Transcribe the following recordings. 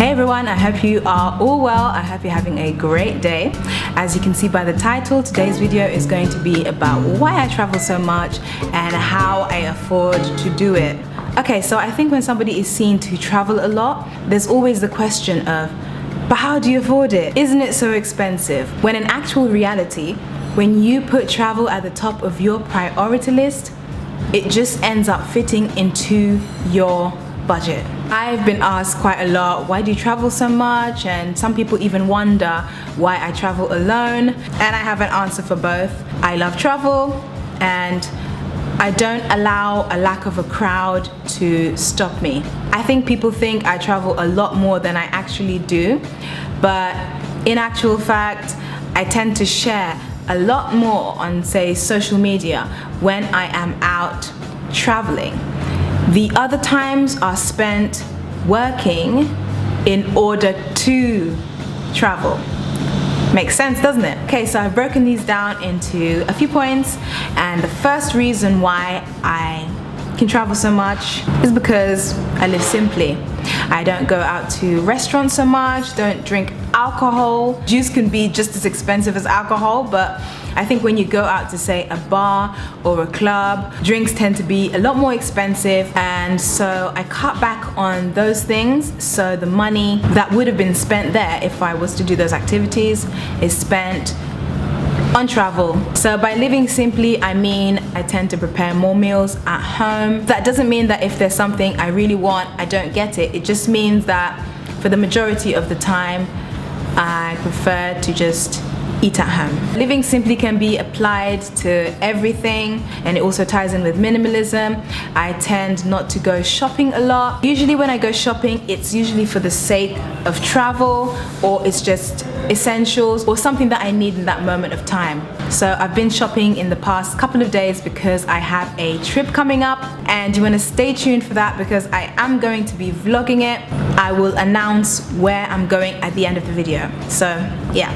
Hey everyone, I hope you are all well. I hope you're having a great day. As you can see by the title, today's video is going to be about why I travel so much and how I afford to do it. Okay, so I think when somebody is seen to travel a lot, there's always the question of, but how do you afford it? Isn't it so expensive? When in actual reality, when you put travel at the top of your priority list, it just ends up fitting into your budget. I've been asked quite a lot, why do you travel so much? And some people even wonder why I travel alone. And I have an answer for both. I love travel and I don't allow a lack of a crowd to stop me. I think people think I travel a lot more than I actually do, but in actual fact, I tend to share a lot more on, say, social media when I am out traveling. The other times are spent working in order to travel. Makes sense, doesn't it? Okay, so I've broken these down into a few points, and the first reason why I can travel so much is because I live simply. I don't go out to restaurants so much, don't drink alcohol. Juice can be just as expensive as alcohol, but I think when you go out to, say, a bar or a club, drinks tend to be a lot more expensive, and so I cut back on those things, so the money that would have been spent there if I was to do those activities is spent on travel. So by living simply, I mean I tend to prepare more meals at home. That doesn't mean that if there's something I really want, I don't get it. It just means that for the majority of the time, I prefer to just eat at home. Living simply can be applied to everything, and it also ties in with minimalism. I tend not to go shopping a lot. Usually when I go shopping, it's usually for the sake of travel, or it's just essentials or something that I need in that moment of time. So I've been shopping in the past couple of days because I have a trip coming up, and you want to stay tuned for that because I am going to be vlogging it. I will announce where I'm going at the end of the video. So yeah.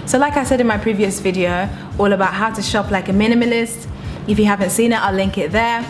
So like I said in my previous video, all about how to shop like a minimalist. If you haven't seen it, I'll link it there.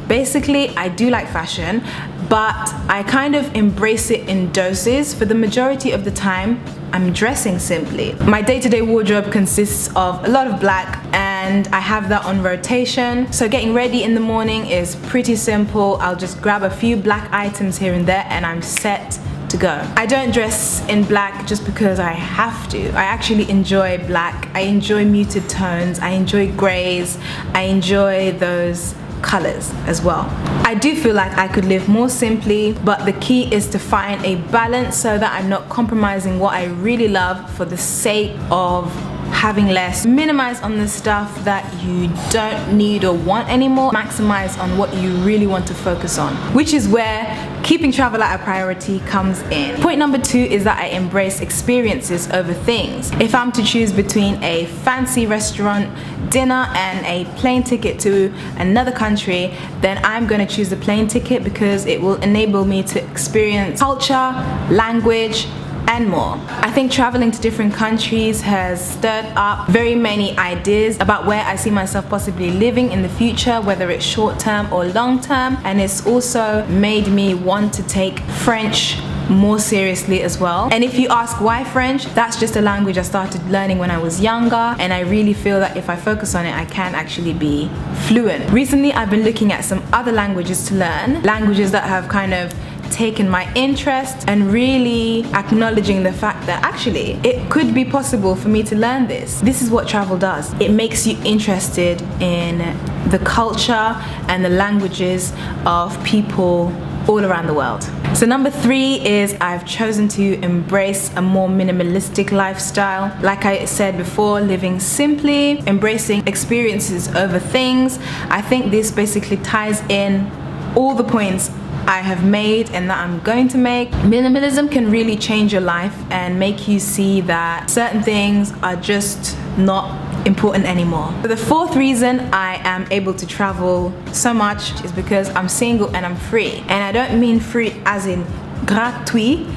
Basically, I do like fashion, but I kind of embrace it in doses. For the majority of the time, I'm dressing simply. My day-to-day wardrobe consists of a lot of black, and I have that on rotation. So getting ready in the morning is pretty simple. I'll just grab a few black items here and there and I'm set to go. I don't dress in black just because I have to. I actually enjoy black. I enjoy muted tones. I enjoy grays. I enjoy those colors as well. I do feel like I could live more simply, but the key is to find a balance so that I'm not compromising what I really love for the sake of having less. Minimize on the stuff that you don't need or want anymore. Maximize on what you really want to focus on, which is where keeping travel at a priority comes in. Point number 2 is that I embrace experiences over things. If I'm to choose between a fancy restaurant dinner and a plane ticket to another country, then I'm going to choose the plane ticket because it will enable me to experience culture, language, and more. I think traveling to different countries has stirred up very many ideas about where I see myself possibly living in the future, whether it's short term or long term, and it's also made me want to take French more seriously as well. And if you ask why French, that's just a language I started learning when I was younger, and I really feel that if I focus on it, I can actually be fluent. Recently, I've been looking at some other languages to learn, languages that have kind of taken my interest, and really acknowledging the fact that actually it could be possible for me to learn this. This is what travel does. It makes you interested in the culture and the languages of people all around the world. So number 3 is I've chosen to embrace a more minimalistic lifestyle. Like I said before, living simply, embracing experiences over things. I think this basically ties in all the points I have made and that I'm going to make. Minimalism can really change your life and make you see that certain things are just not important anymore. So the 4th reason I am able to travel so much is because I'm single and I'm free. And I don't mean free as in gratuit,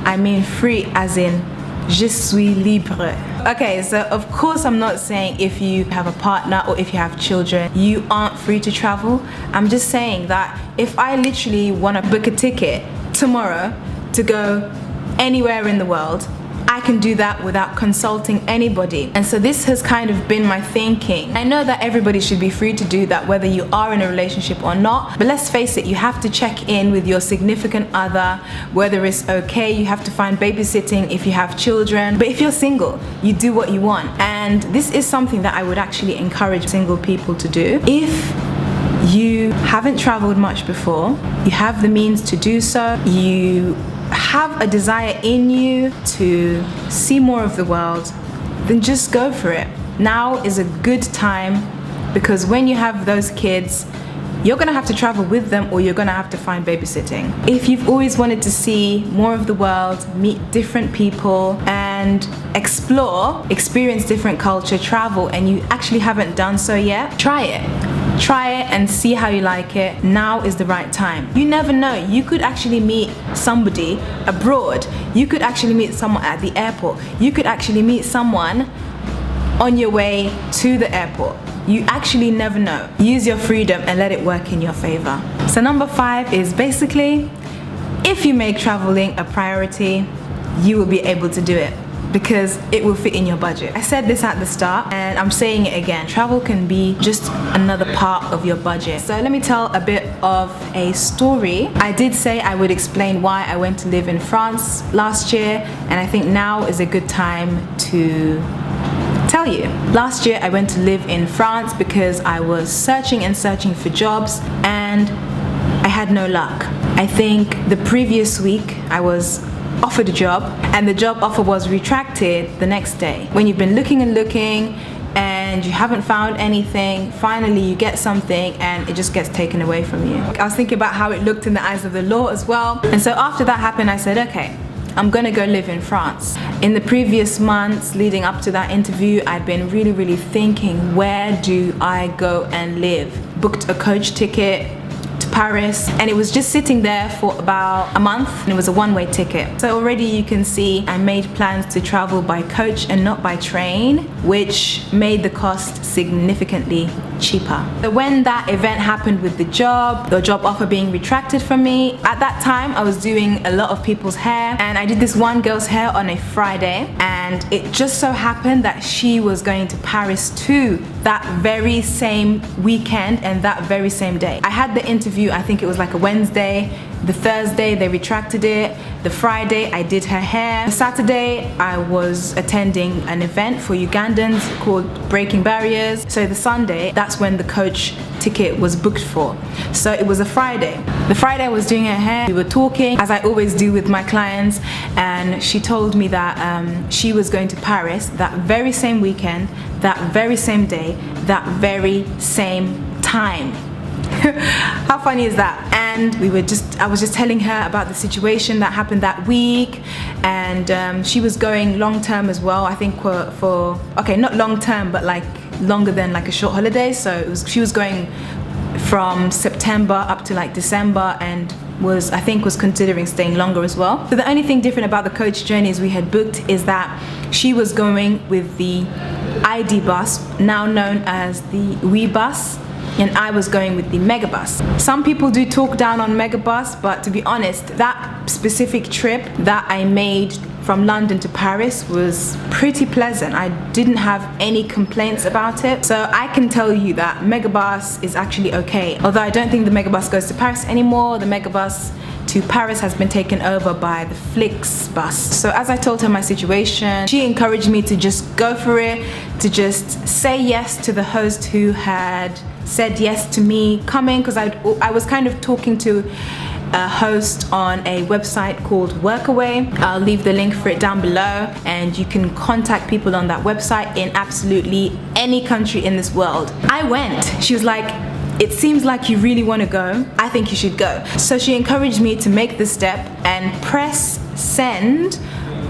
I mean free as in je suis libre. Okay, so of course I'm not saying if you have a partner or if you have children, you aren't free to travel. I'm just saying that if I literally want to book a ticket tomorrow to go anywhere in the world, I can do that without consulting anybody. And so this has kind of been my thinking. I know that everybody should be free to do that, whether you are in a relationship or not, but let's face it, you have to check in with your significant other, whether it's okay. You have to find babysitting if you have children, but if you're single, you do what you want. And this is something that I would actually encourage single people to do. If you haven't traveled much before, you have the means to do so, you have a desire in you to see more of the world, then just go for it. Now is a good time, because when you have those kids, you're gonna have to travel with them, or you're gonna have to find babysitting. If you've always wanted to see more of the world, meet different people, and experience different culture, travel, and you actually haven't done so yet, try it and see how you like it. Now is the right time. You never know, you could actually meet somebody abroad. You could actually meet someone at the airport. You could actually meet someone on your way to the airport. You actually never know. Use your freedom and let it work in your favor. So number 5 is basically, if you make traveling a priority, you will be able to do it, because it will fit in your budget. I said this at the start and I'm saying it again. Travel can be just another part of your budget. So let me tell a bit of a story. I did say I would explain why I went to live in France last year, and I think now is a good time to tell you. Last year I went to live in France because I was searching for jobs and I had no luck. I think the previous week I was offered a job and the job offer was retracted the next day. When you've been looking and you haven't found anything, finally you get something and it just gets taken away from you. I was thinking about how it looked in the eyes of the law as well. And so after that happened, I said, okay, I'm gonna go live in France. In the previous months leading up to that interview, I'd been really thinking, where do I go and live? Booked a coach ticket to Paris, and it was just sitting there for about a month, and it was a one-way ticket. So already you can see I made plans to travel by coach and not by train, which made the cost significantly cheaper. So when that event happened with the job offer being retracted from me, at that time I was doing a lot of people's hair, and I did this one girl's hair on a Friday, and it just so happened that she was going to Paris too that very same weekend and that very same day. I had the interview, I think it was like a Wednesday. The Thursday they retracted it. The Friday I did her hair. The Saturday I was attending an event for Ugandans called Breaking Barriers. So the Sunday, that's when the coach ticket was booked for. So it was a Friday. The Friday I was doing her hair, we were talking as I always do with my clients, and she told me that she was going to Paris that very same weekend, that very same day, that very same time. How funny is that? And I was just telling her about the situation that happened that week, and she was going long term as well. I think for okay, not long term, but like longer than like a short holiday. So she was going from September up to like December, and I think was considering staying longer as well. So the only thing different about the coach journeys we had booked is that she was going with the ID bus, now known as the We bus, and I was going with the Megabus. Some people do talk down on Megabus, but to be honest, that specific trip that I made from London to Paris was pretty pleasant. I didn't have any complaints about it. So I can tell you that Megabus is actually okay. Although I don't think the Megabus goes to Paris anymore. The Megabus to Paris has been taken over by the Flixbus. So as I told her my situation, she encouraged me to just go for it, to just say yes to the host who had said yes to me coming, because I was kind of talking to a host on a website called Workaway. I'll leave the link for it down below, and you can contact people on that website in absolutely any country in this world. I went. She was like, it seems like you really want to go. I think you should go. So she encouraged me to make the step and press send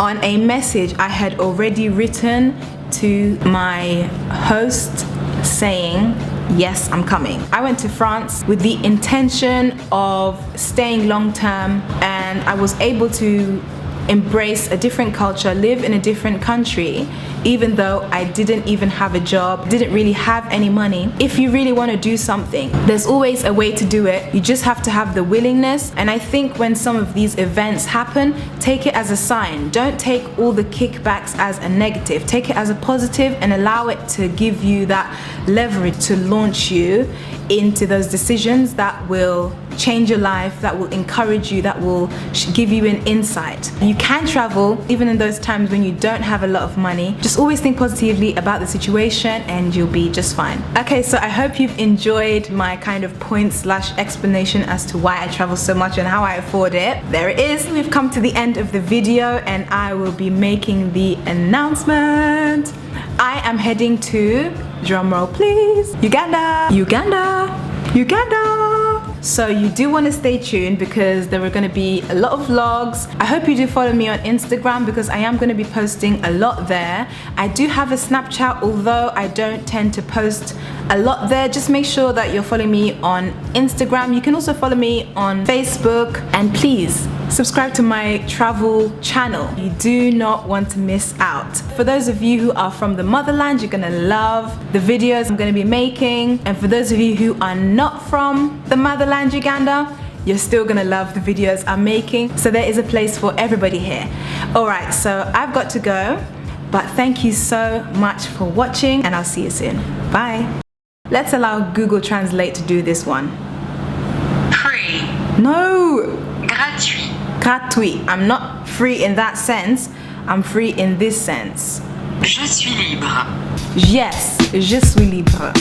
on a message I had already written to my host saying, yes, I'm coming. I went to France with the intention of staying long term, and I was able to embrace a different culture, live in a different country, even though I didn't even have a job, didn't really have any money. If you really want to do something, there's always a way to do it. You just have to have the willingness. And I think when some of these events happen, take it as a sign. Don't take all the kickbacks as a negative. Take it as a positive and allow it to give you that leverage to launch you into those decisions that will change your life, that will encourage you, that will give you an insight. You can travel even in those times when you don't have a lot of money. Just always think positively about the situation and you'll be just fine. Okay, so I hope you've enjoyed my kind of point / explanation as to why I travel so much and how I afford it. There it is. We've come to the end of the video and I will be making the announcement. I am heading to, drumroll please, Uganda. So you do want to stay tuned because there are going to be a lot of vlogs. I hope you do follow me on Instagram because I am going to be posting a lot there. I do have a Snapchat, although I don't tend to post a lot there. Just make sure that you're following me on Instagram. You can also follow me on Facebook, and please subscribe to my travel channel. You do not want to miss out. For those of you who are from the motherland, you're gonna love the videos I'm gonna be making. And for those of you who are not from the motherland, Uganda, you're still gonna love the videos I'm making. So there is a place for everybody here. All right, so I've got to go, but thank you so much for watching and I'll see you soon. Bye. Let's allow Google Translate to do this one. Free. No. Gratuit. Gratuit. I'm not free in that sense. I'm free in this sense. Je suis libre. Yes, je suis libre.